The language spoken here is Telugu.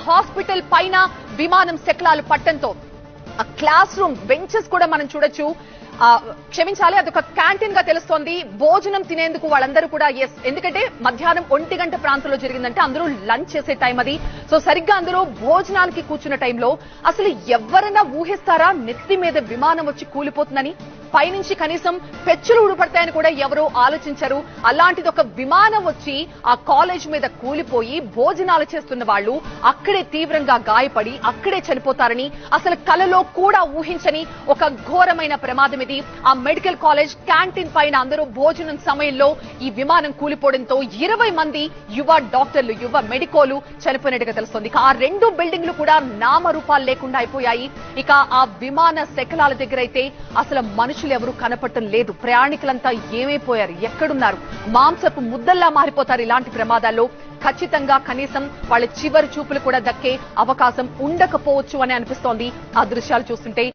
హాస్పిటల్ పైన విమానం శకలాలు పట్టడంతో ఆ క్లాస్ రూమ్ బెంచెస్ కూడా మనం చూడొచ్చు. క్షమించాలి, అదొక క్యాంటీన్ గా తెలుస్తోంది. భోజనం తినేందుకు వాళ్ళందరూ కూడా ఎందుకంటే మధ్యాహ్నం 1 గంట ప్రాంతంలో జరిగిందంటే అందరూ లంచ్ చేసే టైం అది. సో సరిగ్గా అందరూ భోజనాలకి కూర్చున్న టైంలో అసలు ఎవరైనా ఊహిస్తారా నెత్తి మీద విమానం వచ్చి కూలిపోతుందని? పైనుంచి కనీసం పెచ్చులు ఊడిపడతాయని కూడా ఎవరూ ఆలోచించరు. అలాంటిది ఒక విమానం వచ్చి ఆ కాలేజ్ మీద కూలిపోయి భోజనాలు చేస్తున్న వాళ్ళు అక్కడే తీవ్రంగా గాయపడి అక్కడే చనిపోతారని అసలు కలలో కూడా ఊహించని ఒక ఘోరమైన ప్రమాదం ఇది. ఆ మెడికల్ కాలేజ్ క్యాంటీన్ పైన అందరూ భోజనం సమయంలో ఈ విమానం కూలిపోవడంతో 20 మంది యువ డాక్టర్లు, యువ మెడికోలు చనిపోయినట్టుగా తెలుస్తోంది. ఆ 2 బిల్డింగ్లు కూడా నామరూపాలు లేకుండా అయిపోయాయి. ఇక ఆ విమాన శకలాల దగ్గర అయితే అసలు మనుషులు ఎవరు కనపడటం లేదు. ప్రయాణికులంతా ఏమైపోయారు, ఎక్కడున్నారు? మాంసపు ముద్దల్లా మారిపోతారు ఇలాంటి ప్రమాదాల్లో. ఖచ్చితంగా కనీసం వాళ్ళ చివరి చూపులు కూడా దక్కే అవకాశం ఉండకపోవచ్చు అని అనిపిస్తోంది ఆ దృశ్యాలు చూస్తుంటే.